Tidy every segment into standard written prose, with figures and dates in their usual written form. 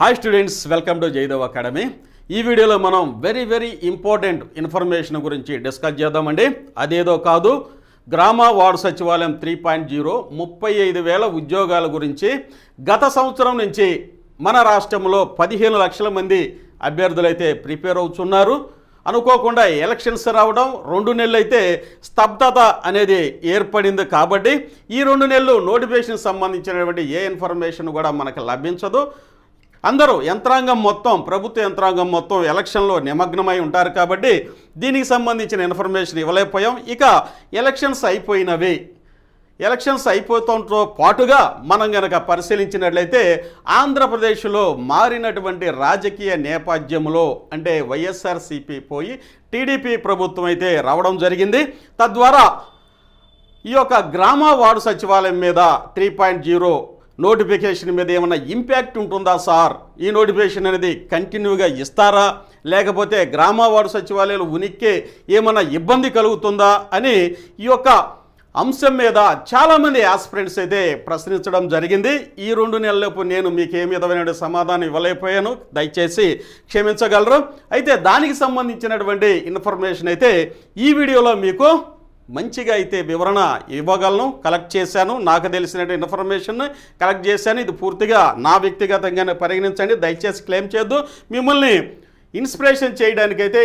Hi students, welcome to Jaidev academy. ఈ వీడియోలో మనం వెరీ ఇంపార్టెంట్ ఇన్ఫర్మేషన్ గురించి డిస్కస్ చేద్దామండి. అదేదో కాదు, గ్రామ వార్డు సచివాలయం 3.0 35,000 ఉద్యోగాల గురించి. గత సంవత్సరం నుంచి మన రాష్ట్రంలో 15 లక్షల మంది అభ్యర్థులైతే ప్రిపేర్ అవుతున్నారు. అనుకోకుండా ఎలక్షన్స్ రావడం, 2 నెలలు అయితే స్తబ్దత అనేది ఏర్పడింది. కాబట్టి ఈ 2 నెలలు నోటిఫికేషన్ సంబంధించినటువంటి ఏ ఇన్ఫర్మేషన్ కూడా మనకు లభించదు. అందరూ యంత్రాంగం మొత్తం, ప్రభుత్వ యంత్రాంగం మొత్తం ఎలక్షన్లో నిమగ్నమై ఉంటారు. కాబట్టి దీనికి సంబంధించిన ఇన్ఫర్మేషన్ ఇవ్వలేకపోయాం. ఇక ఎలక్షన్స్ అయిపోయినవి. ఎలక్షన్స్ అయిపోవడంతో పాటుగా మనం గనక పరిశీలించినట్లయితే ఆంధ్రప్రదేశ్లో మారినటువంటి రాజకీయ నేపథ్యంలో అంటే వైఎస్ఆర్సీపీ పోయి టీడీపీ ప్రభుత్వం అయితే రావడం జరిగింది. తద్వారా ఈ యొక్క గ్రామ వార్డు సచివాలయం మీద 3.0 నోటిఫికేషన్ మీద ఏమైనా ఇంపాక్ట్ ఉంటుందా సార్? ఈ నోటిఫికేషన్ అనేది కంటిన్యూగా ఇస్తారా, లేకపోతే గ్రామ వార్డు సచివాలయాలు ఉనికి ఏమైనా ఇబ్బంది కలుగుతుందా అని ఈ యొక్క అంశం మీద చాలామంది ఆస్పిరెంట్స్ అయితే ప్రశ్నించడం జరిగింది. ఈ 2 నెలలలోపు నేను మీకు ఏ విధమైన సమాధానం ఇవ్వలేకపోయాను, దయచేసి క్షమించగలరు. అయితే దానికి సంబంధించినటువంటి ఇన్ఫర్మేషన్ అయితే ఈ వీడియోలో మీకు మంచిగా అయితే వివరణ ఇవ్వగలను. కలెక్ట్ చేశాను, నాకు తెలిసినటువంటి ఇన్ఫర్మేషన్ కలెక్ట్ చేశాను. ఇది పూర్తిగా నా వ్యక్తిగతంగానే పరిగణించండి, దయచేసి క్లెయిమ్ చేయొద్దు. మిమ్మల్ని ఇన్స్పిరేషన్ చేయడానికైతే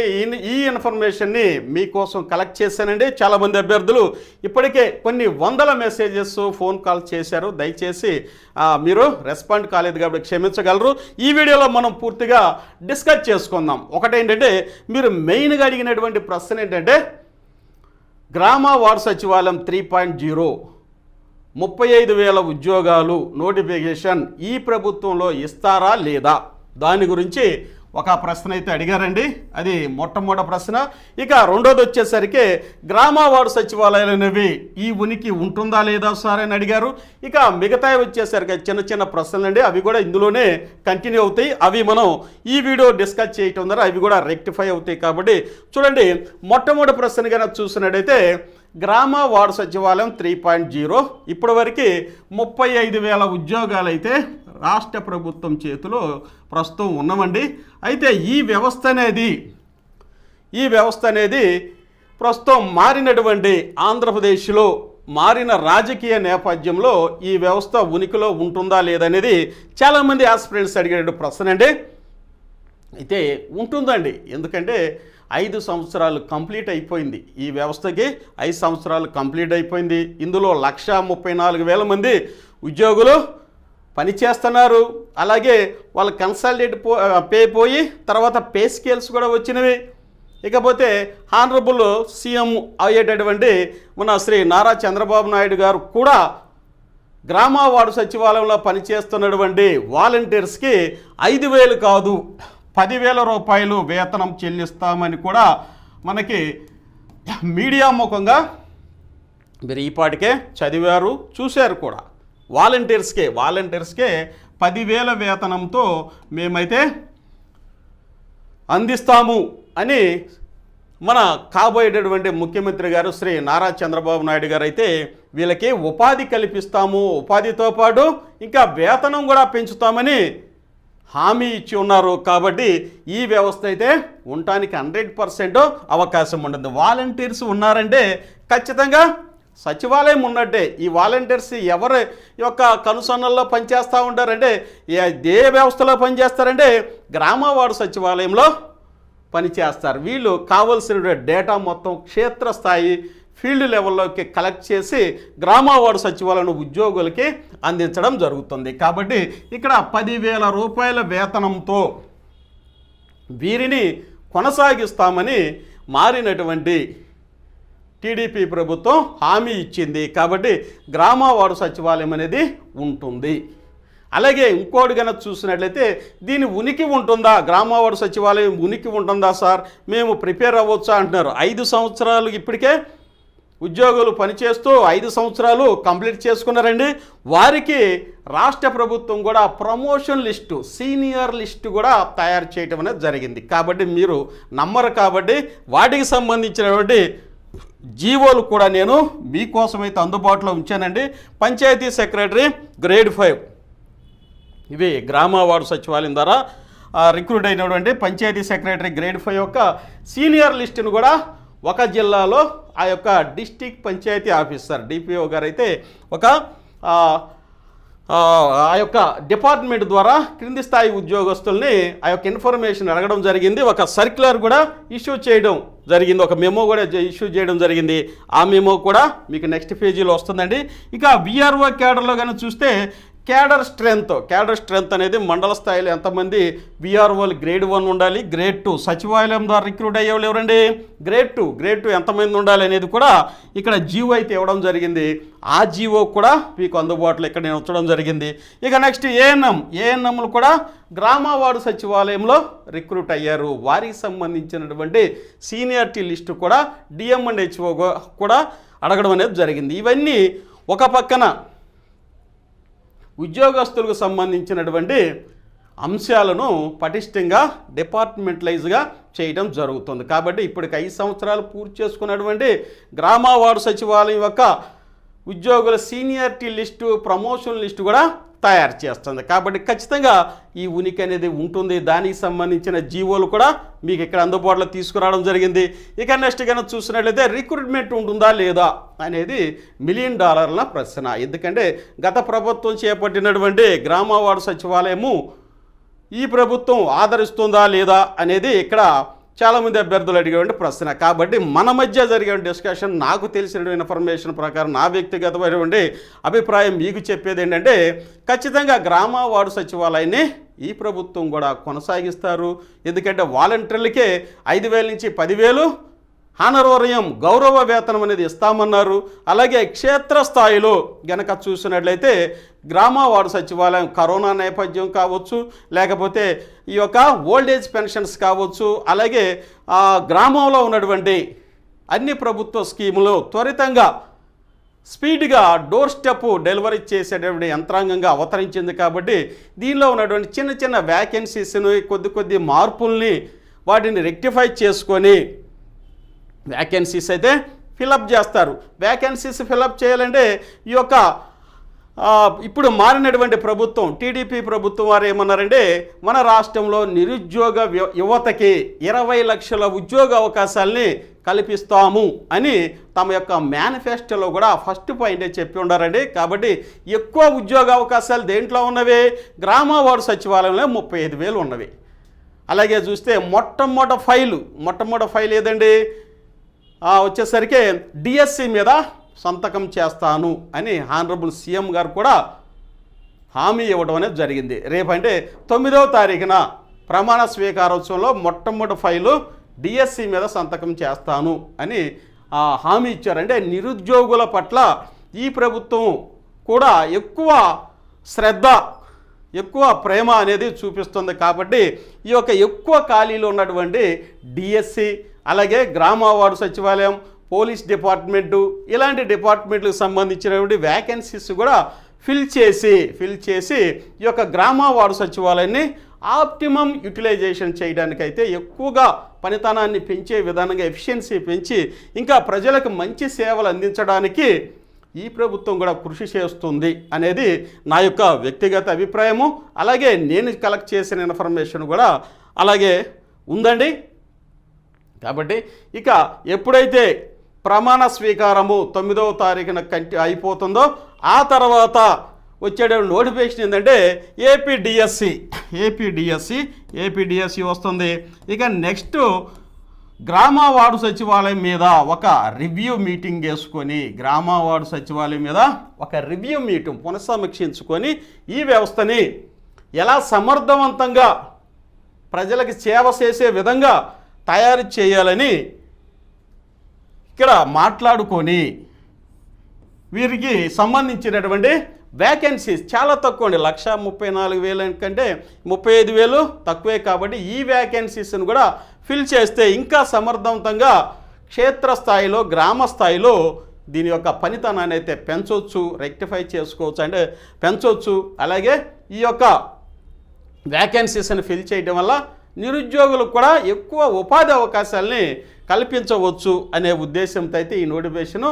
ఈ ఇన్ఫర్మేషన్ని మీకోసం కలెక్ట్ చేశానండి. చాలామంది అభ్యర్థులు ఇప్పటికే కొన్ని వందల మెసేజెస్, ఫోన్ కాల్ చేశారు. దయచేసి మీరు రెస్పాండ్ కాలేదు కాబట్టి క్షమించగలరు. ఈ వీడియోలో మనం పూర్తిగా డిస్కస్ చేసుకుందాం. ఒకటేంటంటే, మీరు మెయిన్గా అడిగినటువంటి ప్రశ్న ఏంటంటే, గ్రామ వార్డు సచివాలయం 3.0 35,000 ఉద్యోగాలు నోటిఫికేషన్ ఈ ప్రభుత్వంలో ఇస్తారా లేదా, దాని గురించి ఒక ప్రశ్న అయితే అడిగారండి. అది మొట్టమొదటి ప్రశ్న. ఇక రెండోది వచ్చేసరికి గ్రామ వార్డు సచివాలయాలు అనేవి ఈ ఉనికి ఉంటుందా లేదా సార్ అని అడిగారు. ఇక మిగతావి వచ్చేసరికి చిన్న ప్రశ్నలు అండి, అవి కూడా ఇందులోనే కంటిన్యూ అవుతాయి. అవి మనం ఈ వీడియో డిస్కస్ చేయటం ద్వారా అవి కూడా రెక్టిఫై అవుతాయి. కాబట్టి చూడండి, మొట్టమొదటి ప్రశ్న కనుక చూసినట్టయితే గ్రామ వార్డు సచివాలయం 3.0 ఇప్పటివరకు 35,000 ఉద్యోగాలు అయితే రాష్ట్ర ప్రభుత్వం చేతిలో ప్రస్తుతం ఉన్నవండి. అయితే ఈ వ్యవస్థ అనేది ప్రస్తుతం మారినటువంటి ఆంధ్రప్రదేశ్లో మారిన రాజకీయ నేపథ్యంలో ఈ వ్యవస్థ ఉనికిలో ఉంటుందా లేదనేది చాలామంది ఆస్పిరెంట్స్ అడిగే ప్రశ్న అండి. అయితే ఉంటుందండి, ఎందుకంటే 5 సంవత్సరాలు కంప్లీట్ అయిపోయింది. ఈ వ్యవస్థకి 5 సంవత్సరాలు కంప్లీట్ అయిపోయింది. ఇందులో 134,000 మంది ఉద్యోగులు పనిచేస్తున్నారు. అలాగే వాళ్ళ కన్సల్టేట్ పే పోయి తర్వాత పే స్కేల్స్ కూడా వచ్చినవి. ఇకపోతే హానరబుల్ సీఎం అయ్యేటటువంటి మన శ్రీ నారా చంద్రబాబు నాయుడు గారు కూడా గ్రామ వార్డు సచివాలయంలో పనిచేస్తున్నటువంటి వాలంటీర్స్కి 5,000 కాదు 10,000 రూపాయలు వేతనం చెల్లిస్తామని కూడా మనకి మీడియా ముఖంగా మీరు ఈపాటికే చదివారు, చూశారు కూడా. వాలంటీర్స్కే 10,000 వేతనంతో మేమైతే అందిస్తాము అని మన కాబోయేటటువంటి ముఖ్యమంత్రి గారు శ్రీ నారా చంద్రబాబు నాయుడు గారు అయితే వీళ్ళకి ఉపాధి కల్పిస్తాము, ఉపాధితో పాటు ఇంకా వేతనం కూడా పెంచుతామని హామీ ఇచ్చి ఉన్నారు. కాబట్టి ఈ వ్యవస్థ అయితే ఉండటానికి 100% అవకాశం ఉంటుంది. వాలంటీర్స్ ఉన్నారంటే ఖచ్చితంగా సచివాలయం ఉన్నట్టే. ఈ వాలంటీర్స్ ఎవరి యొక్క కనుసన్నల్లో పనిచేస్తూ ఉంటారంటే, ఏ వ్యవస్థలో పనిచేస్తారంటే గ్రామ వార్డు సచివాలయంలో పనిచేస్తారు. వీళ్ళు కావలసిన డేటా మొత్తం క్షేత్రస్థాయి ఫీల్డ్ లెవెల్లోకి కలెక్ట్ చేసి గ్రామ వార్డు సచివాలయం ఉద్యోగులకి అందించడం జరుగుతుంది. కాబట్టి ఇక్కడ 10,000 రూపాయల వేతనంతో వీరిని కొనసాగిస్తామని మారినటువంటి టీడీపీ ప్రభుత్వం హామీ ఇచ్చింది. కాబట్టి గ్రామ వార్డు సచివాలయం అనేది ఉంటుంది. అలాగే ఇంకోటి కనుక చూసినట్లయితే దీని ఉనికి ఉంటుందా, గ్రామ వార్డు సచివాలయం ఉనికి ఉంటుందా సార్, మేము ప్రిపేర్ అవ్వచ్చా అంటున్నారు. 5 సంవత్సరాలు ఇప్పటికే ఉద్యోగులు పనిచేస్తూ 5 సంవత్సరాలు కంప్లీట్ చేసుకున్నారండి. వారికి రాష్ట్ర ప్రభుత్వం కూడా ప్రమోషన్ లిస్టు, సీనియర్ లిస్టు కూడా తయారు చేయటం అనేది జరిగింది. కాబట్టి మీరు నమ్మరు. కాబట్టి వాటికి సంబంధించినటువంటి జీవోలు కూడా నేను మీకోసమైతే అందుబాటులో ఉంచానండి. పంచాయతీ సెక్రటరీ గ్రేడ్ 5 ఇవి గ్రామ వార్డు సచివాలయం ద్వారా రిక్రూట్ అయినటువంటి పంచాయతీ సెక్రటరీ గ్రేడ్ 5 యొక్క సీనియర్ లిస్టును కూడా ఒక జిల్లాలో ఆ యొక్క డిస్టిక్ పంచాయతీ ఆఫీసర్ డిపిఓ గారు అయితే ఒక ఆ యొక్క డిపార్ట్మెంట్ ద్వారా క్రింది స్థాయి ఉద్యోగస్తుల్ని ఆ యొక్క ఇన్ఫర్మేషన్ అడగడం జరిగింది. ఒక సర్క్యులర్ కూడా ఇష్యూ చేయడం జరిగింది, ఒక మెమో కూడా ఇష్యూ చేయడం జరిగింది. ఆ మెమో కూడా మీకు నెక్స్ట్ పేజీలో వస్తుందండి. ఇక విఆర్ఓ క్యాడర్లో కానీ చూస్తే క్యాడర్ స్ట్రెంత్ అనేది మండల స్థాయిలో ఎంతమంది విఆర్ఓలు గ్రేడ్ 1 ఉండాలి, గ్రేడ్ 2 సచివాలయం ద్వారా రిక్రూట్ అయ్యేవాళ్ళు ఎవరండి గ్రేడ్ 2 ఎంతమంది ఉండాలి అనేది కూడా ఇక్కడ జీవో అయితే ఇవ్వడం జరిగింది. ఆ జీవో కూడా మీకు అందుబాటులో ఇక్కడ నేను ఉంచడం జరిగింది. ఇక నెక్స్ట్ ఏఎన్ఎంలు కూడా గ్రామ వార్డు సచివాలయంలో రిక్రూట్ అయ్యారు. వారికి సంబంధించినటువంటి సీనియారిటీ లిస్టు కూడా డిఎం అండ్ హెచ్ఓ కూడా అడగడం అనేది జరిగింది. ఇవన్నీ ఒక పక్కన ఉద్యోగస్తులకు సంబంధించినటువంటి అంశాలను పటిష్టంగా డిపార్ట్మెంటలైజ్గా చేయడం జరుగుతుంది. కాబట్టి ఇప్పటికి 5 సంవత్సరాలు పూర్తి చేసుకున్నటువంటి గ్రామ వార్డు సచివాలయం యొక్క ఉద్యోగుల సీనియారిటీ లిస్టు, ప్రమోషన్ లిస్టు కూడా తయారు చేస్తుంది. కాబట్టి ఖచ్చితంగా ఈ ఉనికి అనేది ఉంటుంది. దానికి సంబంధించిన జీవోలు కూడా మీకు ఇక్కడ అందుబాటులో తీసుకురావడం జరిగింది. ఇక నెక్స్ట్ కన్నా చూసినట్లయితే రిక్రూట్మెంట్ ఉంటుందా లేదా అనేది $1 మిలియన్ ప్రశ్న. ఎందుకంటే గత ప్రభుత్వం చేపట్టినటువంటి గ్రామ వార్డు సచివాలయము ఈ ప్రభుత్వం ఆదరిస్తుందా లేదా అనేది ఇక్కడ చాలామంది అభ్యర్థులు అడిగేటువంటి ప్రశ్న. కాబట్టి మన మధ్య జరిగే డిస్కషన్, నాకు తెలిసిన ఇన్ఫర్మేషన్ ప్రకారం నా వ్యక్తిగతమైనటువంటి అభిప్రాయం మీకు చెప్పేది ఏంటంటే ఖచ్చితంగా గ్రామ వార్డు సచివాలయాన్ని ఈ ప్రభుత్వం కూడా కొనసాగిస్తారు. ఎందుకంటే వాలంటీర్లకే 5,000 నుంచి 10,000 హానరోరియం గౌరవ వేతనం అనేది ఇస్తామన్నారు. అలాగే క్షేత్రస్థాయిలో గనక చూసినట్లయితే గ్రామ వార్డు సచివాలయం కరోనా నేపథ్యం కావచ్చు, లేకపోతే ఈ యొక్క ఓల్డేజ్ పెన్షన్స్ కావచ్చు, అలాగే గ్రామంలో ఉన్నటువంటి అన్ని ప్రభుత్వ స్కీములు త్వరితంగా స్పీడ్గా డోర్ స్టెప్ డెలివరీ చేసేటువంటి యంత్రాంగంగా అవతరించింది. కాబట్టి దీనిలో ఉన్నటువంటి చిన్న చిన్న వ్యాకెన్సీస్ను కొద్ది మార్పుల్ని వాటిని రెక్టిఫై చేసుకొని వ్యాకెన్సీస్ అయితే ఫిలప్ చేస్తారు. వ్యాకెన్సీస్ ఫిలప్ చేయాలంటే ఈ యొక్క ఇప్పుడు మారినటువంటి ప్రభుత్వం టీడీపీ ప్రభుత్వం వారు ఏమన్నారంటే మన రాష్ట్రంలో నిరుద్యోగ యువతకి 20 లక్షల ఉద్యోగ అవకాశాలని కల్పిస్తాము అని తమ యొక్క మేనిఫెస్టోలో కూడా ఫస్ట్ పాయింటే చెప్పి ఉండారండి. కాబట్టి ఎక్కువ ఉద్యోగ అవకాశాలు దేంట్లో ఉన్నవి గ్రామ వార్డు సచివాలయంలో 35,000 ఉన్నవి. అలాగే చూస్తే మొట్టమొదటి ఫైల్ ఏదండి వచ్చేసరికి డిఎస్సి మీద సంతకం చేస్తాను అని హానరబుల్ సీఎం గారు కూడా హామీ ఇవ్వడం అనేది జరిగింది. రేపంటే 9వ తారీఖున ప్రమాణ స్వీకారోత్సవంలో మొట్టమొదటి ఫైలు డిఎస్సి మీద సంతకం చేస్తాను అని హామీ ఇచ్చారంటే నిరుద్యోగుల పట్ల ఈ ప్రభుత్వం కూడా ఎక్కువ శ్రద్ధ, ఎక్కువ ప్రేమ అనేది చూపిస్తుంది. కాబట్టి ఈ యొక్క ఎక్కువ ఖాళీలు ఉన్నటువంటి డిఎస్సి, అలాగే గ్రామ వార్డు సచివాలయం, పోలీస్ డిపార్ట్మెంటు, ఇలాంటి డిపార్ట్మెంట్లకు సంబంధించినటువంటి వ్యాకెన్సీస్ కూడా ఫిల్ చేసి ఈ యొక్క గ్రామ వార్డు సచివాలయాన్ని ఆప్టిమమ్ యూటిలైజేషన్ చేయడానికైతే ఎక్కువగా పనితనాన్ని పెంచే విధానంగా ఎఫిషియన్సీ పెంచి ఇంకా ప్రజలకు మంచి సేవలు అందించడానికి ఈ ప్రభుత్వం కూడా కృషి చేస్తుంది అనేది నా యొక్క వ్యక్తిగత అభిప్రాయము. అలాగే నేను కలెక్ట్ చేసిన ఇన్ఫర్మేషన్ కూడా అలాగే ఉందండి. కాబట్టి ఇక ఎప్పుడైతే ప్రమాణ స్వీకారము 9వ తారీఖున అయిపోతుందో ఆ తర్వాత వచ్చే నోటిఫికేషన్ ఏంటంటే ఏపీడిఎస్సి వస్తుంది. ఇక నెక్స్ట్ గ్రామ వార్డు సచివాలయం మీద ఒక రివ్యూ మీటింగ్ చేసుకొని పునఃసమీక్షించుకొని ఈ వ్యవస్థని ఎలా సమర్థవంతంగా ప్రజలకు సేవ చేసే విధంగా తయారు చేయాలని ఇక్కడ మాట్లాడుకొని వీరికి సంబంధించినటువంటి వ్యాకెన్సీస్ చాలా తక్కువ అండి. 1,34,000 కంటే 35,000 తక్కువే. కాబట్టి ఈ వ్యాకెన్సీస్ను కూడా ఫిల్ చేస్తే ఇంకా సమర్థవంతంగా క్షేత్రస్థాయిలో, గ్రామ స్థాయిలో దీని యొక్క పనితనాన్ని అయితే పెంచవచ్చు, రెక్టిఫై చేసుకోవచ్చు, అంటే పెంచవచ్చు. అలాగే ఈ యొక్క వ్యాకెన్సీస్ని ఫిల్ చేయడం వల్ల నిరుద్యోగులకు కూడా ఎక్కువ ఉపాధి అవకాశాలని కల్పించవచ్చు అనే ఉద్దేశంతో అయితే ఈ నోటిఫికేషను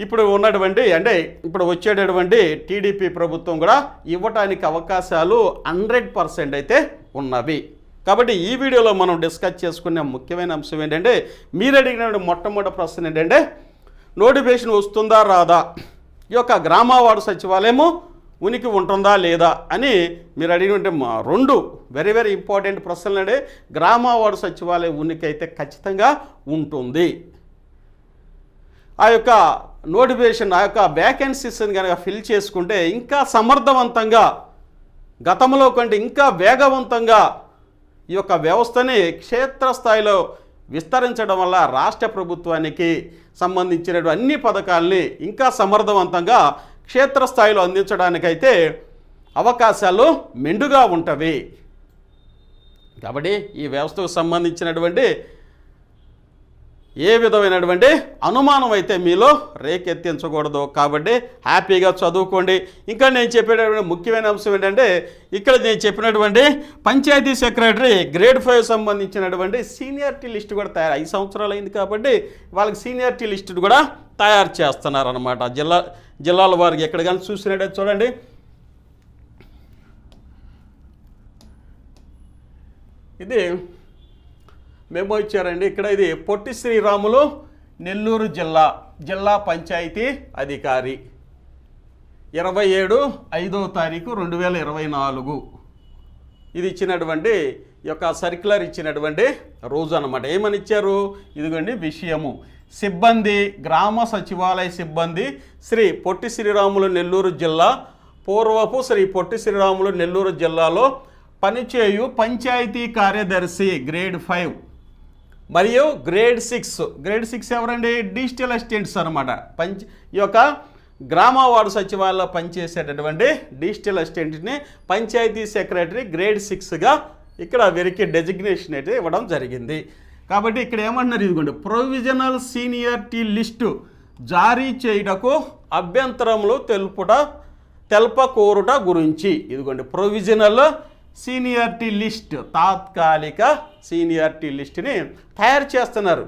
ఇప్పుడు ఉన్నటువంటి అంటే ఇప్పుడు వచ్చేటటువంటి టీడీపీ ప్రభుత్వం కూడా ఇవ్వటానికి అవకాశాలు 100% అయితే ఉన్నవి. కాబట్టి ఈ వీడియోలో మనం డిస్కస్ చేసుకునే ముఖ్యమైన అంశం ఏంటంటే, మీరు అడిగిన మొట్టమొదటి ప్రశ్న ఏంటంటే, నోటిఫికేషన్ వస్తుందా రాదా, ఈ యొక్క గ్రామ వార్డు సచివాలయము ఉనికి ఉంటుందా లేదా అని మీరు అడిగినట్టే రెండు వెరీ వెరీ ఇంపార్టెంట్ ప్రశ్నలు అంటే, గ్రామ వార్డు సచివాలయం ఉనికి అయితే ఖచ్చితంగా ఉంటుంది. ఆ యొక్క నోటిఫికేషన్ ఆ యొక్క వ్యాకెన్సీస్ని కనుక ఫిల్ చేసుకుంటే ఇంకా సమర్థవంతంగా గతంలో కంటే ఇంకా వేగవంతంగా ఈ యొక్క వ్యవస్థని క్షేత్రస్థాయిలో విస్తరించడం వల్ల రాష్ట్ర ప్రభుత్వానికి సంబంధించిన అన్ని పథకాలని ఇంకా సమర్థవంతంగా క్షేత్రస్థాయిలో అందించడానికైతే అవకాశాలు మెండుగా ఉంటవి. కాబట్టి ఈ వ్యవస్థకు సంబంధించినటువంటి ఏ విధమైనటువంటి అనుమానం అయితే మీలో రేకెత్తించకూడదు. కాబట్టి హ్యాపీగా చదువుకోండి. ఇంకా నేను చెప్పేటటువంటి ముఖ్యమైన అంశం ఏంటంటే, ఇక్కడ నేను చెప్పినటువంటి పంచాయతీ సెక్రటరీ గ్రేడ్ 5 సంబంధించినటువంటి సీనియారిటీ లిస్ట్ కూడా తయారు 5 సంవత్సరాలు అయింది కాబట్టి వాళ్ళకి సీనియారిటీ లిస్ట్ కూడా తయారు చేస్తున్నారన్నమాట. జిల్లాల వారికి ఎక్కడ కానీ చూసినట్టు చూడండి, ఇది మెమో ఇచ్చారండి. ఇక్కడ ఇది పొట్టి శ్రీరాములు నెల్లూరు జిల్లా పంచాయతీ అధికారి 27/5/2024 ఇది ఇచ్చినటువంటి యొక్క సర్క్యులర్ ఇచ్చినటువంటి రోజు అన్నమాట. ఏమని ఇచ్చారు, ఇదిగోండి విషయము, సిబ్బంది గ్రామ సచివాలయ సిబ్బంది శ్రీ పొట్టి శ్రీరాములు నెల్లూరు జిల్లా పూర్వపు శ్రీ పొట్టి శ్రీరాములు నెల్లూరు జిల్లాలో పనిచేయు పంచాయతీ కార్యదర్శి గ్రేడ్ 5 మరియు గ్రేడ్ 6 ఎవరండి, డిజిటల్ అసిస్టెంట్స్ అనమాట. ఈ యొక్క గ్రామ వార్డు సచివాలయంలో పనిచేసేటటువంటి డిజిటల్ అసిస్టెంట్ని పంచాయతీ సెక్రటరీ గ్రేడ్ 6గా ఇక్కడ వీరికి డెసిగ్నేషన్ అయితే ఇవ్వడం జరిగింది. కాబట్టి ఇక్కడ ఏమంటున్నారు, ఇదిగోండి ప్రొవిజనల్ సీనియారిటీ లిస్టు జారీ చేయుటకు అభ్యంతరములు తెల్పకోరుట గురించి, ఇదిగోండి ప్రొవిజనల్ సీనియారిటీ లిస్ట్ తాత్కాలిక సీనియారిటీ లిస్ట్ని తయారు చేస్తున్నారు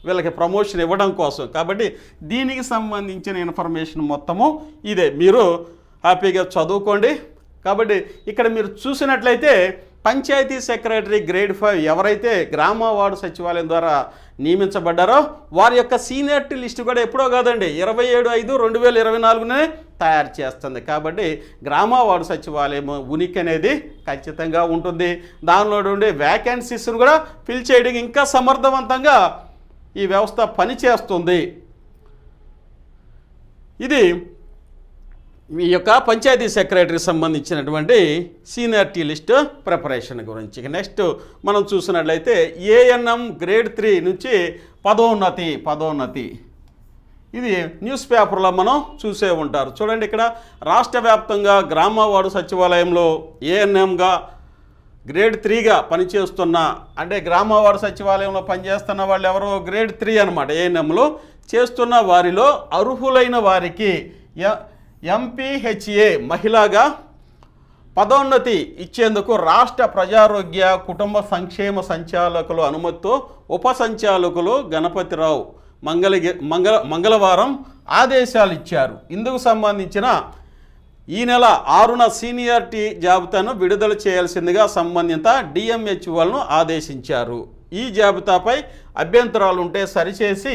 వీళ్ళకి ప్రమోషన్ ఇవ్వడం కోసం. కాబట్టి దీనికి సంబంధించిన ఇన్ఫర్మేషన్ మొత్తము ఇదే, మీరు హ్యాపీగా చదువుకోండి. కాబట్టి ఇక్కడ మీరు చూసినట్లయితే పంచాయతీ సెక్రటరీ గ్రేడ్ 5 ఎవరైతే గ్రామ వార్డు సచివాలయం ద్వారా నియమించబడ్డారో వారి యొక్క సీనియారిటీ లిస్టు కూడా ఎప్పుడో కాదండి 27/5/2024 తయారు చేస్తుంది. కాబట్టి గ్రామ వార్డు సచివాలయం ఉనికి అనేది ఖచ్చితంగా ఉంటుంది. దానిలో ఉండే వ్యాకెన్సీస్ను కూడా ఫిల్ చేయడానికి ఇంకా సమర్థవంతంగా ఈ వ్యవస్థ పనిచేస్తుంది. ఇది ఈ యొక్క పంచాయతీ సెక్రటరీకి సంబంధించినటువంటి సీనియారిటీ లిస్ట్ ప్రిపరేషన్ గురించి. నెక్స్ట్ మనం చూసినట్లయితే ఏఎన్ఎం గ్రేడ్ 3 నుంచి పదోన్నతి ఇది న్యూస్ పేపర్లో మనం చూసే ఉంటారు. చూడండి, ఇక్కడ రాష్ట్ర వ్యాప్తంగా గ్రామ వార్డు సచివాలయంలో ఏఎన్ఎంగా గ్రేడ్ 3గా పనిచేస్తున్న, అంటే గ్రామ వార్డు సచివాలయంలో పనిచేస్తున్న వాళ్ళు ఎవరో గ్రేడ్ 3 అనమాట. ఏఎన్ఎంలో చేస్తున్న వారిలో అర్హులైన వారికి ఎంపీహెచ్ఏ మహిళగా పదోన్నతి ఇచ్చేందుకు రాష్ట్ర ప్రజారోగ్య కుటుంబ సంక్షేమ సంచాలకుల అనుమతితో ఉప సంచాలకులు గణపతిరావు మంగళవారం ఆదేశాలు ఇచ్చారు. ఇందుకు సంబంధించిన ఈ నెల 6న సీనియారిటీ జాబితాను విడుదల చేయాల్సిందిగా సంబంధిత డిఎంహెచ్ఓలను ఆదేశించారు. ఈ జాబితాపై అభ్యంతరాలు ఉంటే సరిచేసి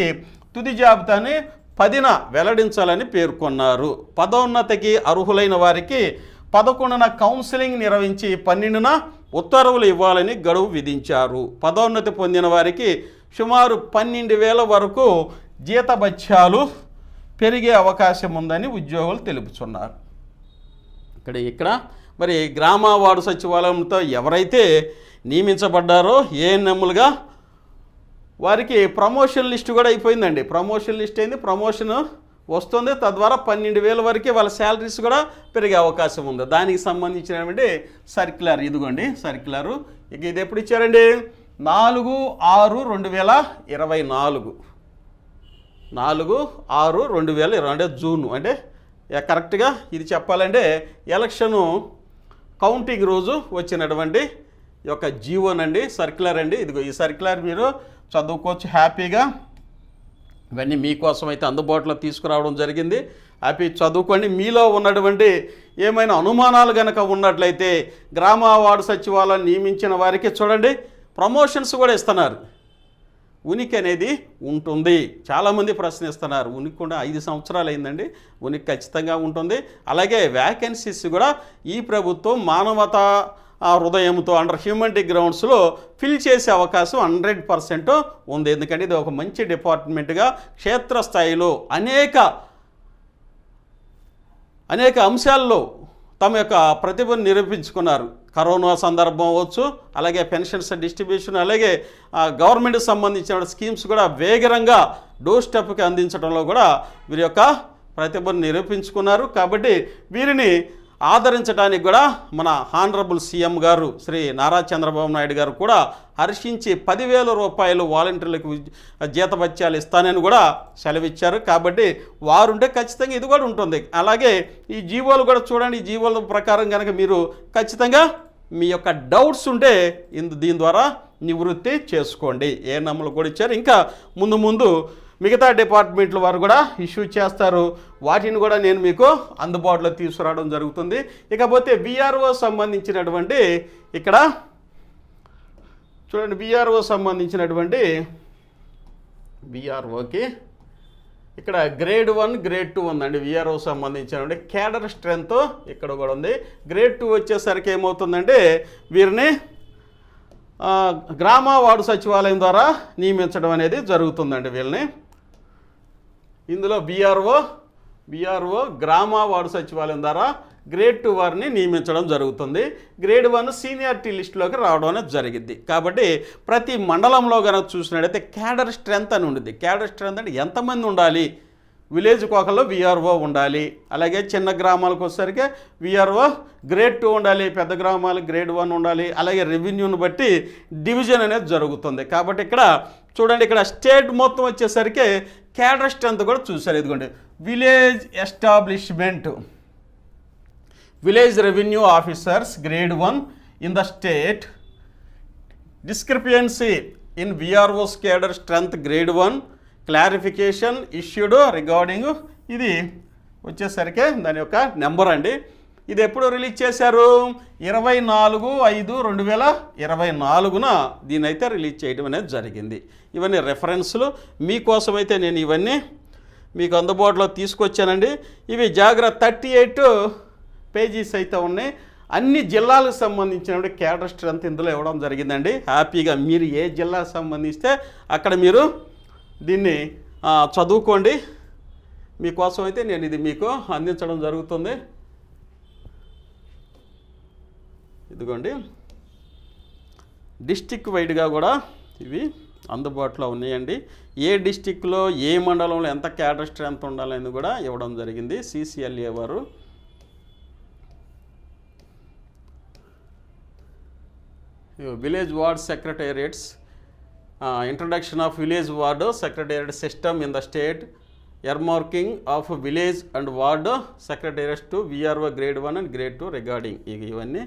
తుది జాబితాని 10న వెల్లడించాలని పేర్కొన్నారు. పదోన్నతికి అర్హులైన వారికి 11న కౌన్సిలింగ్ నిర్వహించి 12న ఉత్తర్వులు ఇవ్వాలని గడువు విధించారు. పదోన్నతి పొందిన వారికి సుమారు 12,000 వరకు జీతభత్యాలు పెరిగే అవకాశం ఉందని ఉద్యోగులు తెలుపుతున్నారు. ఇక్కడ మరి గ్రామ వార్డు సచివాలయంతో ఎవరైతే నియమించబడ్డారో ఏఎన్ఎంలుగా వారికి ప్రమోషన్ లిస్ట్ కూడా అయిపోయిందండి. ప్రమోషన్ లిస్ట్ అయింది, ప్రమోషన్ వస్తుంది, తద్వారా 12,000 వరకు వాళ్ళ శాలరీస్ కూడా పెరిగే అవకాశం ఉంది. దానికి సంబంధించినటువంటి సర్క్యులర్ ఇదిగోండి సర్క్యులరు. ఇక ఇది ఎప్పుడు ఇచ్చారండి, 4/6/2024 4/6/2020 అంటే జూన్, అంటే కరెక్ట్గా ఇది చెప్పాలంటే ఎలక్షను కౌంటింగ్ రోజు వచ్చినటువంటి యొక్క జీవోనండి, సర్క్యులర్ అండి. ఇదిగో ఈ సర్క్యులర్ మీరు చదువుకోవచ్చు హ్యాపీగా. ఇవన్నీ మీకోసం అయితే అందుబాటులో తీసుకురావడం జరిగింది. అవి చదువుకొని మీలో ఉన్నటువంటి ఏమైనా అనుమానాలు కనుక ఉన్నట్లయితే గ్రామ వార్డు సచివాలయం నియమించిన వారికి చూడండి ప్రమోషన్స్ కూడా ఇస్తున్నారు. ఉనికి అనేది ఉంటుంది. చాలామంది ప్రశ్నిస్తున్నారు, ఉనికి కూడా 5 సంవత్సరాలు అయిందండి, ఉనికి ఖచ్చితంగా ఉంటుంది. అలాగే వ్యాకెన్సీస్ కూడా ఈ ప్రభుత్వం మానవతా హృదయంతో అండర్ హ్యూమనిటీ గ్రౌండ్స్లో ఫిల్ చేసే అవకాశం 100% ఉంది. ఎందుకంటే ఇది ఒక మంచి డిపార్ట్మెంట్గా క్షేత్రస్థాయిలో అనేక అంశాల్లో తమ యొక్క ప్రతిభను నిరూపించుకున్నారు. కరోనా సందర్భం అవ్వచ్చు, అలాగే పెన్షన్స్ డిస్ట్రిబ్యూషన్, అలాగే గవర్నమెంట్కి సంబంధించిన స్కీమ్స్ కూడా వేగంగా డోర్ స్టెప్కి అందించడంలో కూడా వీరి యొక్క ప్రతిభను నిరూపించుకున్నారు. కాబట్టి వీరిని ఆదరించడానికి కూడా మన హానరబుల్ సీఎం గారు శ్రీ నారా చంద్రబాబు నాయుడు గారు కూడా హర్షించి 10,000 రూపాయలు వాలంటీర్లకు జీతభత్యాలు ఇస్తానని కూడా సెలవిచ్చారు. కాబట్టి వారుంటే ఖచ్చితంగా ఇది కూడా ఉంటుంది. అలాగే ఈ జీవోలు కూడా చూడండి, ఈ జీవోల ప్రకారం కనుక మీరు ఖచ్చితంగా మీ యొక్క డౌట్స్ ఉంటే దీని ద్వారా నివృత్తి చేసుకోండి. ఏ నమ్మలు కూడా ఇచ్చారు. ఇంకా ముందు మిగతా డిపార్ట్మెంట్ల వారు కూడా ఇష్యూ చేస్తారు. వాటిని కూడా నేను మీకు అందుబాటులో తీసుకురావడం జరుగుతుంది. ఇకపోతే విఆర్ఓ సంబంధించినటువంటి ఇక్కడ చూడండి, విఆర్ఓ సంబంధించినటువంటి విఆర్ఓకి ఇక్కడ గ్రేడ్ 1 గ్రేడ్ 2 ఉందండి. విఆర్ఓ సంబంధించినటువంటి క్యాడర్ స్ట్రెంత్ ఇక్కడ కూడా ఉంది. గ్రేడ్ 2 వచ్చేసరికి ఏమవుతుందంటే వీరిని గ్రామ వార్డు సచివాలయం ద్వారా నియమించడం అనేది జరుగుతుందండి. వీళ్ళని ఇందులో విఆర్ఓ గ్రామ వార్డు సచివాలయం ద్వారా గ్రేడ్ 2 వారిని నియమించడం జరుగుతుంది. గ్రేడ్ 1 సీనియారిటీ లిస్టులోకి రావడం అనేది జరిగింది. కాబట్టి ప్రతి మండలంలో కనుక చూసినట్టయితే క్యాడర్ స్ట్రెంత్ అని ఉంటుంది. క్యాడర్ స్ట్రెంత్ అంటే ఎంతమంది ఉండాలి, విలేజ్ కోకల్లో విఆర్ఓ ఉండాలి. అలాగే చిన్న గ్రామాలకు వచ్చేసరికి విఆర్ఓ గ్రేడ్ 2 ఉండాలి, పెద్ద గ్రామాలకు గ్రేడ్ 1 ఉండాలి. అలాగే రెవెన్యూని బట్టి డివిజన్ అనేది జరుగుతుంది. కాబట్టి ఇక్కడ చూడండి, ఇక్కడ స్టేట్ మొత్తం వచ్చేసరికి క్యాడర్ స్ట్రెంత్ కూడా చూసారు. ఇదిగోండి, village establishment village revenue officers grade 1 in the state, discrepancy in VROs cadre strength grade 1, clarification issued regarding. ఇది వచ్చేసరికి దాని యొక్క నెంబర్ అండి. ఇది ఎప్పుడు రిలీజ్ చేశారు? 24/5/2024న దీని అయితే రిలీజ్ చేయడం అనేది జరిగింది. ఇవన్నీ రెఫరెన్స్లు మీకోసమైతే నేను ఇవన్నీ మీకు అందుబాటులో తీసుకొచ్చానండి. ఇవి జాగ్రత్త 38 పేజీస్ అయితే ఉన్నాయి. అన్ని జిల్లాలకు సంబంధించినటువంటి క్యాడర్ స్ట్రెంత్ ఇందులో ఇవ్వడం జరిగిందండి. హ్యాపీగా మీరు ఏ జిల్లాకు సంబంధిస్తే అక్కడ మీరు దీన్ని చదువుకోండి. మీకోసం అయితే నేను ఇది మీకు అందించడం జరుగుతుంది. ఇదిగోండి, డిస్టిక్ వైడ్గా కూడా ఇవి అందుబాటులో ఉన్నాయండి. ఏ డిస్టిక్లో ఏ మండలంలో ఎంత క్యాడర్ స్ట్రెంత్ ఉండాలని కూడా ఇవ్వడం జరిగింది CCLA వారు. Village ward secretariats, introduction of village ward secretariat system in the state, earmarking of village and ward secretariats to VRO grade 1 and grade 2 regarding. ఇవన్నీ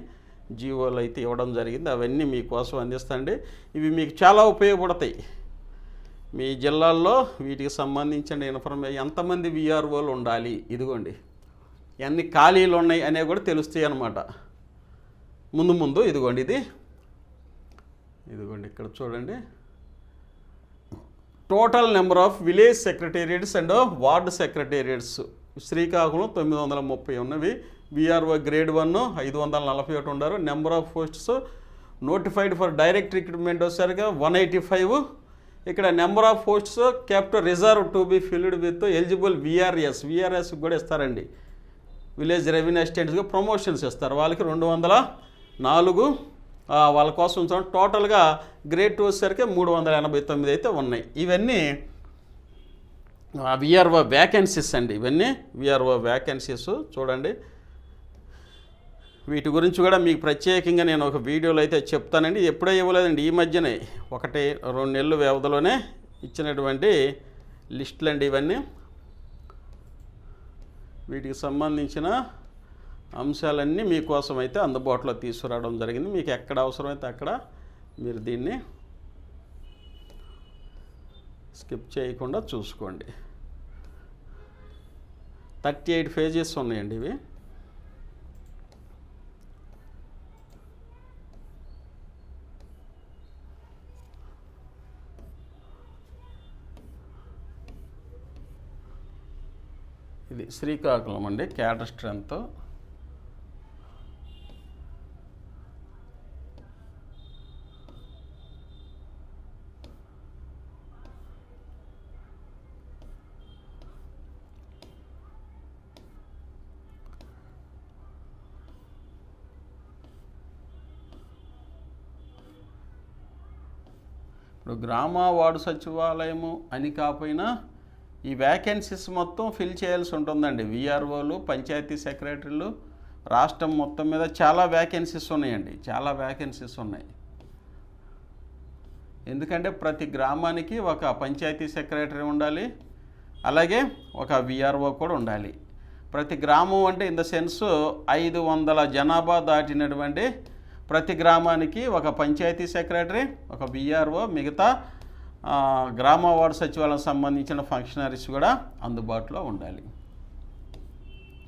జీవోలు అయితే ఇవ్వడం జరిగింది. అవన్నీ మీకోసం అందిస్తాండి. ఇవి మీకు చాలా ఉపయోగపడతాయి. మీ జిల్లాల్లో వీటికి సంబంధించిన ఇన్ఫర్మేషన్, ఎంతమంది విఆర్ఓలు ఉండాలి, ఇదిగోండి ఎన్ని ఖాళీలు ఉన్నాయి అనేవి కూడా తెలుస్తాయి అన్నమాట. ముందు ఇదిగోండి, ఇదిగోండి ఇక్కడ చూడండి, total number of village secretariats and ward secretariats Srikakulam 930 ఉన్నవి. విఆర్ఓ గ్రేడ్ 1 541 ఉన్నారు. Number of posts notified for direct recruitment వచ్చేసరికి 185. ఇక్కడ number of posts kept reserve to be filled with eligible VRS కూడా ఇస్తారండి. విలేజ్ రెవెన్యూ అసిస్టెంట్స్గా ప్రమోషన్స్ ఇస్తారు. వాళ్ళకి 204 వాళ్ళ కోసం ఉంచాం. టోటల్గా గ్రేడ్ 2 వచ్చేసరికి 389 అయితే ఉన్నాయి. ఇవన్నీ విఆర్ఓ వ్యాకెన్సీస్ అండి. ఇవన్నీ విఆర్ఓ వ్యాకెన్సీస్ చూడండి. వీటి గురించి కూడా మీకు ప్రత్యేకంగా నేను ఒక వీడియోలో అయితే చెప్తానండి. ఎప్పుడో ఇవ్వలేదండి, ఈ మధ్యనే 1-2 నెలల వ్యవధిలోనే ఇచ్చినటువంటి లిస్టులు అండి ఇవన్నీ. వీటికి సంబంధించిన అంశాలన్నీ మీకోసం అయితే అందుబాటులో తీసుకురావడం జరిగింది. మీకు ఎక్కడ అవసరమైతే అక్కడ మీరు దీన్ని స్కిప్ చేయకుండా చూసుకోండి. 38 పేజెస్ ఉన్నాయండి ఇవి. ఇది శ్రీకాకుళం అండి, క్యాడర్ స్ట్రెంత్. ఇప్పుడు గ్రామ వార్డు సచివాలయము అని కాకపోయినా ఈ వ్యాకెన్సీస్ మొత్తం ఫిల్ చేయాల్సి ఉంటుందండి. విఆర్ఓలు, పంచాయతీ సెక్రటరీలు, రాష్ట్రం మొత్తం మీద చాలా వ్యాకెన్సీస్ ఉన్నాయండి, చాలా వ్యాకెన్సీస్ ఉన్నాయి. ఎందుకంటే ప్రతి గ్రామానికి ఒక పంచాయతీ సెక్రటరీ ఉండాలి, అలాగే ఒక విఆర్ఓ కూడా ఉండాలి. ప్రతి గ్రామం అంటే ఇన్ ద సెన్స్ 500 జనాభా దాటినటువంటి ప్రతి గ్రామానికి ఒక పంచాయతీ సెక్రటరీ, ఒక విఆర్ఓ, మిగతా గ్రామ వార్డు సచివాలయం సంబంధించిన ఫంక్షనరీస్ కూడా అందుబాటులో ఉండాలి.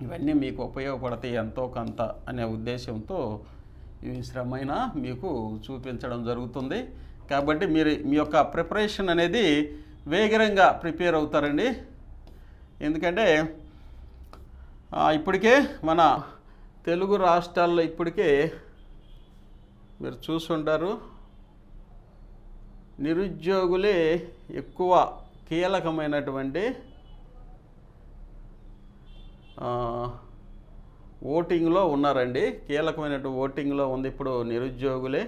ఇవన్నీ మీకు ఉపయోగపడతాయి ఎంతో కొంత అనే ఉద్దేశంతో ఈ శ్రమైన మీకు చూపించడం జరుగుతుంది. కాబట్టి మీరు మీ యొక్క ప్రిపరేషన్ అనేది వేగంగా ప్రిపేర్ అవుతారండి. ఎందుకంటే ఇప్పటికే మన తెలుగు రాష్ట్రాల్లో ఇప్పటికే మీరు చూసుంటారు, నిరుద్యోగులే ఎక్కువ కీలకమైనటువంటి ఓటింగ్లో ఉన్నారండి. కీలకమైనటువంటి ఓటింగ్లో ఉంది ఇప్పుడు నిరుద్యోగులే.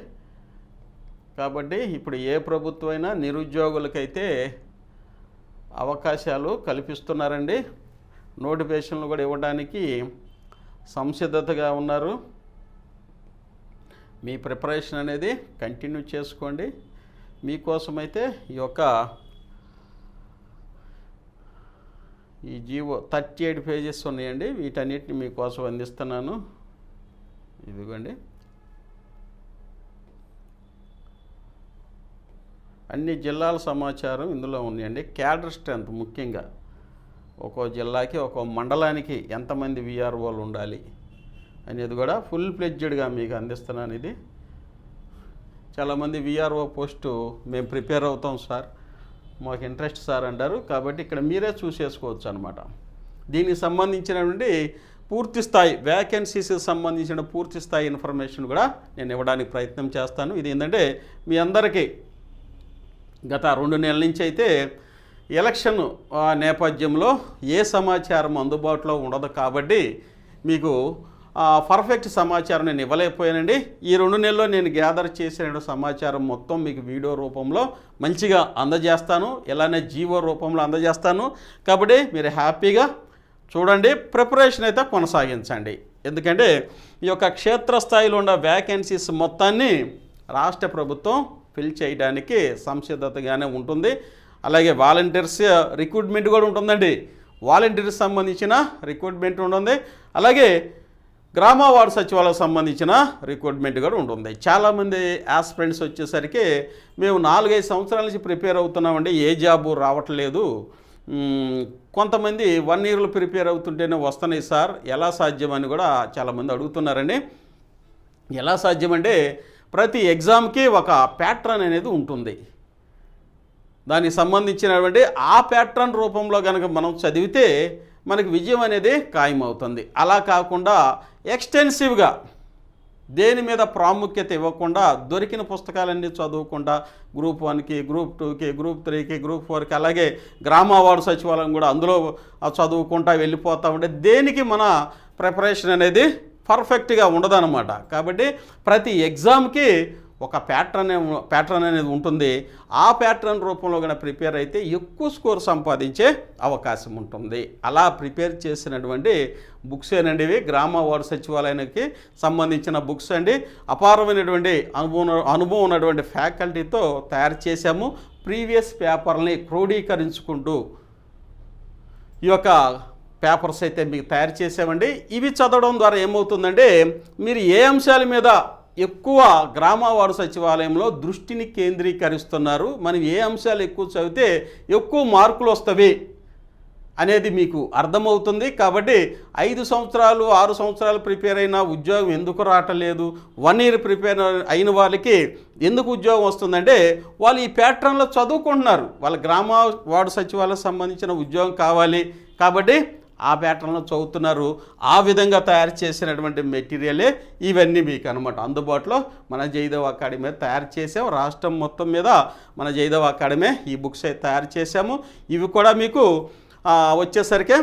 కాబట్టి ఇప్పుడు ఏ ప్రభుత్వమైనా నిరుద్యోగులకైతే అవకాశాలు కల్పిస్తున్నారండి. నోటిఫికేషన్లు కూడా ఇవ్వడానికి సంసిద్ధతగా ఉన్నారు. మీ ప్రిపరేషన్ అనేది కంటిన్యూ చేసుకోండి. మీకోసమైతే ఈ జీవో 38 పేజెస్ ఉన్నాయండి, వీటన్నిటిని మీకోసం అందిస్తున్నాను. ఇదిగోండి, అన్ని జిల్లాల సమాచారం ఇందులో ఉన్నాయండి. క్యాడర్ స్ట్రెంత్ ముఖ్యంగా ఒక్కో జిల్లాకి ఒక్కో మండలానికి ఎంతమంది విఆర్ఓలు ఉండాలి అనేది కూడా ఫుల్ ఫ్లెడ్జ్డ్గా మీకు అందిస్తున్నాను. ఇది చాలామంది విఆర్ఓ పోస్టు మేము ప్రిపేర్ అవుతాం సార్, మాకు ఇంట్రెస్ట్ సార్ అంటారు. కాబట్టి ఇక్కడ మీరే చూసేసుకోవచ్చు అనమాట. దీనికి సంబంధించినటువంటి పూర్తి స్థాయి వ్యాకెన్సీస్కి సంబంధించిన పూర్తి స్థాయి ఇన్ఫర్మేషన్ కూడా నేను ఇవ్వడానికి ప్రయత్నం చేస్తాను. ఇది ఏంటంటే మీ అందరికీ గత 2 నెలల నుంచి అయితే ఎలక్షన్ నేపథ్యంలో ఏ సమాచారం అందుబాటులో ఉండదు కాబట్టి మీకు పర్ఫెక్ట్ సమాచారం నేను ఇవ్వలేకపోయానండి. ఈ 2 నెలల్లో నేను గ్యాదర్ చేసిన సమాచారం మొత్తం మీకు వీడియో రూపంలో మంచిగా అందజేస్తాను, ఇలానే జీవో రూపంలో అందజేస్తాను. కాబట్టి మీరు హ్యాపీగా చూడండి, ప్రిపరేషన్ అయితే కొనసాగించండి. ఎందుకంటే ఈ యొక్క క్షేత్రస్థాయిలో ఉన్న వ్యాకెన్సీస్ మొత్తాన్ని రాష్ట్ర ప్రభుత్వం ఫిల్ చేయడానికి సంసిద్ధతగానే ఉంటుంది. అలాగే వాలంటీర్స్ రిక్రూట్మెంట్ కూడా ఉంటుందండి. వాలంటీర్స్ సంబంధించిన రిక్రూట్మెంట్ ఉంటుంది. అలాగే గ్రామ వార్డు సచివాలయం సంబంధించిన రిక్రూట్మెంట్ కూడా ఉంటుంది. చాలామంది ఆస్పిరెంట్స్ వచ్చేసరికి మేము 4-5 సంవత్సరాల నుంచి ప్రిపేర్ అవుతున్నామండి, ఏ జాబు రావట్లేదు, కొంతమంది 1 ఇయర్లో ప్రిపేర్ అవుతుంటేనే వస్తున్నాయి సార్, ఎలా సాధ్యమని కూడా చాలామంది అడుగుతున్నారండి. ఎలా సాధ్యమంటే ప్రతి ఎగ్జామ్కి ఒక ప్యాట్రన్ అనేది ఉంటుంది. దానికి సంబంధించినటువంటి ఆ ప్యాట్రన్ రూపంలో కనుక మనం చదివితే మనకు విజయం అనేది ఖాయమవుతుంది. అలా కాకుండా ఎక్స్టెన్సివ్గా దేని మీద ప్రాముఖ్యత ఇవ్వకుండా దొరికిన పుస్తకాలన్నీ చదువుకుంటా గ్రూప్ 1కి, గ్రూప్ 2కి, గ్రూప్ 3కి, గ్రూప్ 4కి, అలాగే గ్రామ వార్డు సచివాలయం కూడా అందులో చదువుకుంటా వెళ్ళిపోతూ ఉంటే దేనికి మన ప్రిపరేషన్ అనేది పర్ఫెక్ట్గా ఉండదన్నమాట. కాబట్టి ప్రతి ఎగ్జామ్కి ఒక ప్యాటర్న్ అనేది ఉంటుంది. ఆ ప్యాటర్న్ రూపంలో కనుక ప్రిపేర్ అయితే ఎక్కువ స్కోర్ సంపాదించే అవకాశం ఉంటుంది. అలా ప్రిపేర్ చేసినటువంటి బుక్స్ ఏనండి ఇవి. గ్రామ వార్డు సచివాలయానికి సంబంధించిన బుక్స్ అండి. అపారమైనటువంటి అనుభవం ఉన్నటువంటి ఫ్యాకల్టీతో తయారు చేశాము. ప్రీవియస్ పేపర్ని క్రోడీకరించుకుంటూ ఈ యొక్క పేపర్స్ అయితే మీకు తయారు చేసామండి. ఇవి చదవడం ద్వారా ఏమవుతుందంటే మీరు ఏ అంశాల మీద ఎక్కువ గ్రామ వార్డు సచివాలయంలో దృష్టిని కేంద్రీకరిస్తున్నారు. మనం ఏ అంశాలు ఎక్కువ చదివితే ఎక్కువ మార్కులు వస్తవి అనేది మీకు అర్థమవుతుంది. కాబట్టి 5 సంవత్సరాలు 6 సంవత్సరాలు ప్రిపేర్ అయిన ఉద్యోగం ఎందుకు రావట్లేదు, 1 ఇయర్ ప్రిపేర్ అయిన వాళ్ళకి ఎందుకు ఉద్యోగం వస్తుందంటే వాళ్ళు ఈ ప్యాటర్న్లో చదువుకుంటున్నారు. వాళ్ళ గ్రామ వార్డు సచివాలయం సంబంధించిన ఉద్యోగం కావాలి కాబట్టి ఆ ప్యాటర్న్లో చదువుతున్నారు. ఆ విధంగా తయారు చేసినటువంటి మెటీరియలే ఇవన్నీ మీకు అనమాట అందుబాటులో మన జయదేవ్ అకాడమీ తయారు చేసాం. రాష్ట్రం మొత్తం మీద మన జయదేవ్ అకాడమీ ఈ బుక్స్ అయితే తయారు చేసాము. ఇవి కూడా మీకు వచ్చేసరికి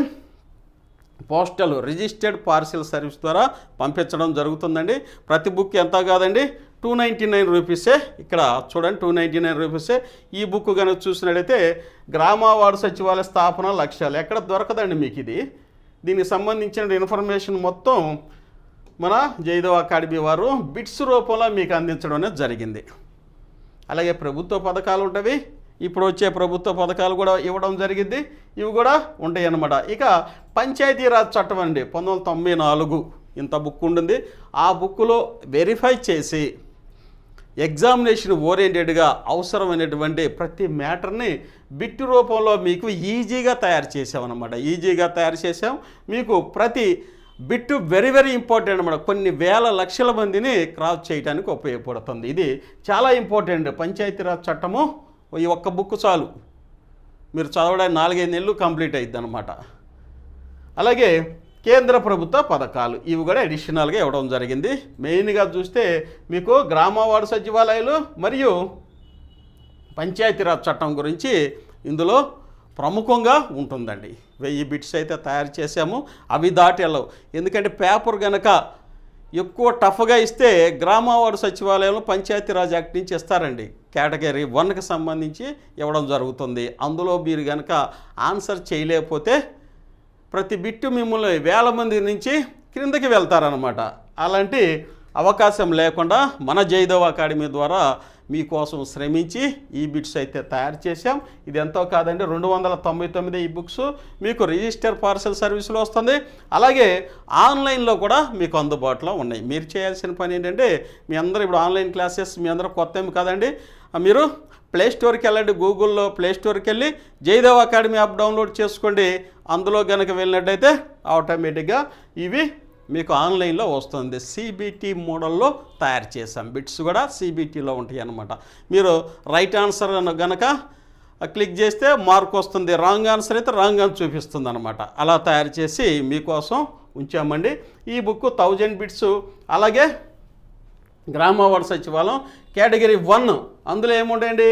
పోస్టల్ రిజిస్టర్డ్ పార్సిల్ సర్వీస్ ద్వారా పంపించడం జరుగుతుందండి. ప్రతి బుక్ ఎంత కాదండి, 299 రూపీసే. ఇక్కడ చూడండి 299 రూపీసే. ఈ బుక్ కనుక చూసినట్టయితే గ్రామ వార్డు సచివాలయ స్థాపన లక్ష్యాలు ఎక్కడ దొరకదండి మీకు ఇది. దీనికి సంబంధించిన ఇన్ఫర్మేషన్ మొత్తం మన జయదేవ్ అకాడమీ వారు బిట్స్ రూపంలో మీకు అందించడం అనేది జరిగింది. అలాగే ప్రభుత్వ పథకాలు ఉంటవి, ఇప్పుడు వచ్చే ప్రభుత్వ పథకాలు కూడా ఇవ్వడం జరిగింది, ఇవి కూడా ఉంటాయి అన్నమాట. ఇక పంచాయతీరాజ్ చట్టం అండి 1994 ఇంత బుక్ ఉంటుంది. ఆ బుక్లో వెరిఫై చేసి ఎగ్జామినేషన్ ఓరియంటెడ్గా అవసరమైనటువంటి ప్రతి మ్యాటర్ని బిట్ రూపంలో మీకు ఈజీగా తయారు చేసామన్నమాట. ఈజీగా తయారు చేసాం. మీకు ప్రతి బిట్ వెరీ వెరీ ఇంపార్టెంట్ అన్నమాట. కొన్ని వేల లక్షల మందిని క్రాస్ చేయడానికి ఉపయోగపడుతుంది. ఇది చాలా ఇంపార్టెంట్. పంచాయతీరాజ్ చట్టము ఈ ఒక్క బుక్ చాలు మీరు చదవడానికి 4-5 నెలలు కంప్లీట్ అవుతుంది అనమాట. అలాగే కేంద్ర ప్రభుత్వ పథకాలు ఇవి కూడా అడిషనల్గా ఇవ్వడం జరిగింది. మెయిన్గా చూస్తే మీకు గ్రామ వార్డు సచివాలయాలు మరియు పంచాయతీరాజ్ చట్టం గురించి ఇందులో ప్రముఖంగా ఉంటుందండి. 1000 బిట్స్ అయితే తయారు చేసాము. అవి దాటి వెళ్ళవు. ఎందుకంటే పేపర్ కనుక ఎక్కువ టఫ్గా ఇస్తే గ్రామ వార్డు సచివాలయంలో పంచాయతీరాజ్ యాక్ట్ నుంచి ఇస్తారండి. కేటగిరీ 1కి సంబంధించి ఇవ్వడం జరుగుతుంది. అందులో మీరు కనుక ఆన్సర్ చేయలేకపోతే ప్రతి బిట్టు మిమ్మల్ని వేల మంది నుంచి క్రిందకి వెళ్తారనమాట. అలాంటి అవకాశం లేకుండా మన జయదేవ్ అకాడమీ ద్వారా మీకోసం శ్రమించి ఈ బిట్స్ అయితే తయారు చేశాం. ఇది ఎంతో కాదండి 299 ఈ బుక్స్ మీకు రిజిస్టర్ పార్సల్ సర్వీస్లో వస్తుంది. అలాగే ఆన్లైన్లో కూడా మీకు అందుబాటులో ఉన్నాయి. మీరు చేయాల్సిన పని ఏంటంటే మీ అందరూ ఇప్పుడు ఆన్లైన్ క్లాసెస్ మీ అందరూ కొత్త ఏమి కాదండి. మీరు ప్లే స్టోర్కి వెళ్ళండి, గూగుల్లో ప్లే స్టోర్కి వెళ్ళి జయదేవ్ అకాడమీ యాప్ డౌన్లోడ్ చేసుకోండి. అందులో కనుక వెళ్ళినట్టయితే ఆటోమేటిక్గా ఇవి మీకు ఆన్లైన్లో వస్తుంది. సిబిటి మోడల్లో తయారు చేసాం. బిట్స్ కూడా సిబిటిలో ఉంటాయి అన్నమాట. మీరు రైట్ ఆన్సర్ కనుక క్లిక్ చేస్తే మార్క్ వస్తుంది, రాంగ్ ఆన్సర్ అయితే రాంగ్ అని చూపిస్తుంది అనమాట. అలా తయారు చేసి మీకోసం ఉంచామండి. ఈ బుక్ 1000 బిట్స్. అలాగే గ్రామ వార్డు సచివాలయం కేటగిరీ 1 అందులో ఏముంటాయండి,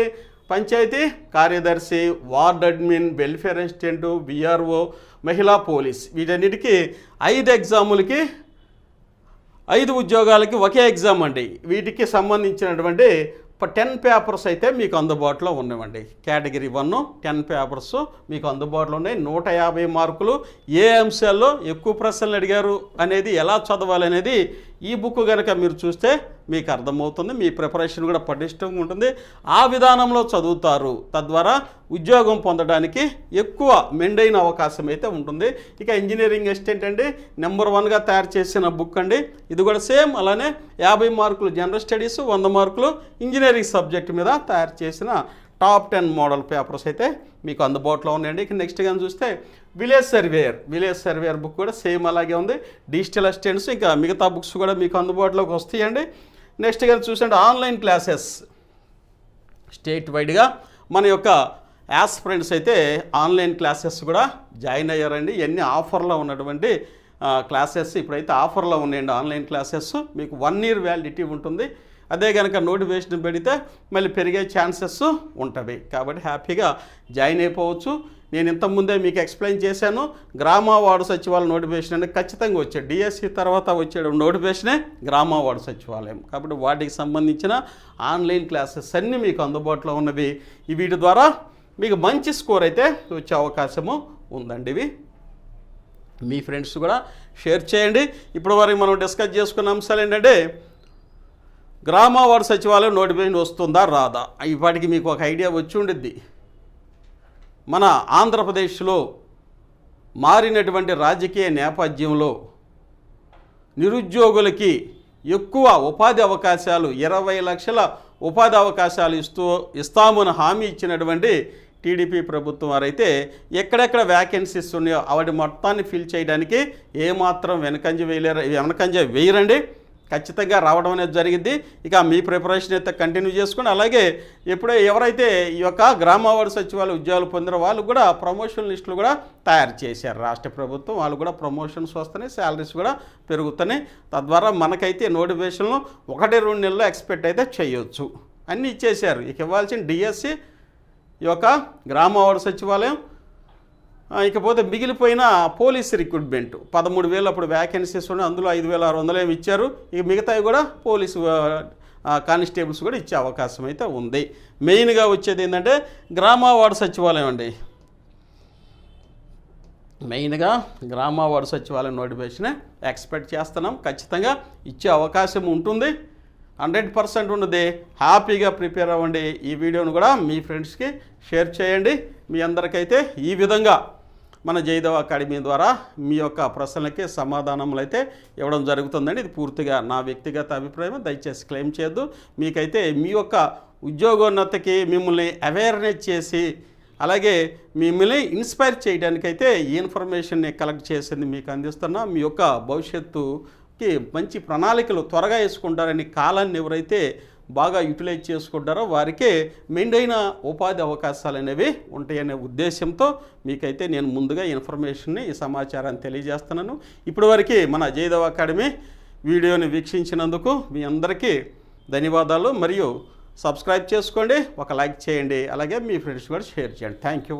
పంచాయతీ కార్యదర్శి, ward admin, welfare assistant, VRO, మహిళా పోలీస్ వీటన్నిటికీ 5 ఎగ్జాములకి 5 ఉద్యోగాలకి ఒకే ఎగ్జామ్ అండి. వీటికి సంబంధించినటువంటి 10 పేపర్స్ అయితే మీకు అందుబాటులో ఉన్నాయండి. కేటగిరీ 1 10 పేపర్స్ మీకు అందుబాటులో ఉన్నాయి. 150 మార్కులు. ఏ అంశాల్లో ఎక్కువ ప్రశ్నలు అడిగారు అనేది, ఎలా చదవాలి అనేది ఈ బుక్ కనుక మీరు చూస్తే మీకు అర్థమవుతుంది. మీ ప్రిపరేషన్ కూడా పటిష్టంగా ఉంటుంది. ఆ విధానంలో చదువుతారు. తద్వారా ఉద్యోగం పొందడానికి ఎక్కువ మెండైన అవకాశం అయితే ఉంటుంది. ఇక ఇంజనీరింగ్ అసిస్టెంట్ అండి నెంబర్ 1గా తయారు చేసిన బుక్ అండి. ఇది కూడా సేమ్ అలానే 50 మార్కులు జనరల్ స్టడీస్, 100 మార్కులు ఇంజనీరింగ్ సబ్జెక్ట్ మీద తయారు చేసిన టాప్ 10 మోడల్ పేపర్స్ అయితే మీకు అందుబాటులో ఉన్నాయండి. ఇక నెక్స్ట్ కానీ చూస్తే విలేజ్ సర్వేయర్ బుక్ కూడా సేమ్ అలాగే ఉంది. డిజిటల్ అసిస్టెంట్స్ ఇంకా మిగతా బుక్స్ కూడా మీకు అందుబాటులోకి వస్తాయండి. నెక్స్ట్ కానీ చూసండి ఆన్లైన్ క్లాసెస్ స్టేట్ వైడ్గా మన యొక్క యాస్పిరెంట్స్ అయితే ఆన్లైన్ క్లాసెస్ కూడా జాయిన్ అయ్యారండి. ఇవన్నీ ఆఫర్లో ఉన్నటువంటి క్లాసెస్ ఇప్పుడైతే ఆఫర్లో ఉన్నాయండి. ఆన్లైన్ క్లాసెస్ మీకు 1 ఇయర్ వ్యాలిడిటీ ఉంటుంది. అదే కనుక నోటిఫికేషన్ పెడితే మళ్ళీ పెరిగే ఛాన్సెస్ ఉంటుంది. కాబట్టి హ్యాపీగా జాయిన్ అయిపోవచ్చు. నేను ఇంతకుముందే మీకు ఎక్స్ప్లెయిన్ చేశాను. గ్రామ వార్డు సచివాలయం నోటిఫికేషన్ అనేది ఖచ్చితంగా వచ్చాడు. డిఎస్సి తర్వాత వచ్చే నోటిఫికేషనే గ్రామ వార్డు సచివాలయం. కాబట్టి వాటికి సంబంధించిన ఆన్లైన్ క్లాసెస్ అన్నీ మీకు అందుబాటులో ఉన్నవి. వీటి ద్వారా మీకు మంచి స్కోర్ అయితే వచ్చే అవకాశము ఉందండి. ఇవి మీ ఫ్రెండ్స్ కూడా షేర్ చేయండి. ఇప్పుడు వరకు మనం డిస్కస్ చేసుకున్న అంశాలు ఏంటంటే గ్రామ వార్డు సచివాలయం నోటిఫికేషన్ వస్తుందా రాదా, ఇప్పటికి మీకు ఒక ఐడియా వచ్చి ఉండిద్ది. మన ఆంధ్రప్రదేశ్లో మారినటువంటి రాజకీయ నేపథ్యంలో నిరుద్యోగులకి ఎక్కువ ఉపాధి అవకాశాలు 20 లక్షల ఉపాధి అవకాశాలు ఇస్తామని హామీ ఇచ్చినటువంటి టీడీపీ ప్రభుత్వం వారైతే ఎక్కడెక్కడ వ్యాకెన్సీస్ ఉన్నాయో వాటి మొత్తాన్ని ఫిల్ చేయడానికి ఏమాత్రం వెనకంజ వేయరండి. ఖచ్చితంగా రావడం అనేది జరిగింది. ఇక మీ ప్రిపరేషన్ అయితే కంటిన్యూ చేసుకుని, అలాగే ఎవరైతే ఈ యొక్క గ్రామ వార్డు సచివాలయ ఉద్యోగాలు పొందిన వాళ్ళు కూడా ప్రమోషన్ లిస్టులు కూడా తయారు చేశారు రాష్ట్ర ప్రభుత్వం. వాళ్ళు కూడా ప్రమోషన్స్ వస్తున్నాయి, శాలరీస్ కూడా పెరుగుతున్నాయి. తద్వారా మనకైతే నోటిఫికేషన్లు 1-2 నెలల్లో ఎక్స్పెక్ట్ అయితే చేయొచ్చు. అన్నీ ఇచ్చేశారు. ఇక ఇవ్వాల్సిన డిఎస్సి, ఈ యొక్క గ్రామ వార్డు సచివాలయం, ఇకపోతే మిగిలిపోయిన పోలీస్ రిక్రూట్మెంట్ 13,000 అప్పుడు వ్యాకెన్సీస్ ఉన్నాయి, అందులో 5,600 ఏమి ఇచ్చారు. ఇక మిగతావి కూడా పోలీసు కానిస్టేబుల్స్ కూడా ఇచ్చే అవకాశం అయితే ఉంది. మెయిన్గా వచ్చేది ఏంటంటే గ్రామ వార్డు సచివాలయం అండి. మెయిన్గా గ్రామ వార్డు సచివాలయం నోటిఫికేషన్ ఎక్స్పెక్ట్ చేస్తున్నాం. ఖచ్చితంగా ఇచ్చే అవకాశం ఉంటుంది, 100% ఉన్నది. హ్యాపీగా ప్రిపేర్ అవ్వండి. ఈ వీడియోను కూడా మీ ఫ్రెండ్స్కి షేర్ చేయండి. మీ అందరికైతే ఈ విధంగా మన జయదేవ అకాడమీ ద్వారా మీ యొక్క ప్రశ్నలకి సమాధానములు అయితే ఇవ్వడం జరుగుతుందండి. ఇది పూర్తిగా నా వ్యక్తిగత అభిప్రాయం, దయచేసి క్లెయిమ్ చేయొద్దు. మీకైతే మీ యొక్క ఉద్యోగోన్నతికి మిమ్మల్ని అవేర్నెస్ చేసి, అలాగే మిమ్మల్ని ఇన్స్పైర్ చేయడానికైతే ఈ ఇన్ఫర్మేషన్ని కలెక్ట్ చేసింది మీకు అందిస్తున్నా. మీ యొక్క భవిష్యత్తుకి మంచి ప్రణాళికలు త్వరగా వేసుకుంటారని, కాలాన్ని ఎవరైతే బాగా యూటిలైజ్ చేసుకుంటారో వారికే మెండైన ఉపాధి అవకాశాలు అనేవి ఉంటాయనే ఉద్దేశంతో మీకైతే నేను ముందుగా ఇన్ఫర్మేషన్ని, ఈ సమాచారాన్ని తెలియజేస్తున్నాను. ఇప్పటివరకు మన జయదేవ అకాడమీ వీడియోని వీక్షించినందుకు మీ అందరికీ ధన్యవాదాలు. మరియు సబ్స్క్రైబ్ చేసుకోండి, ఒక లైక్ చేయండి, అలాగే మీ ఫ్రెండ్స్ కూడా షేర్ చేయండి. Thank you.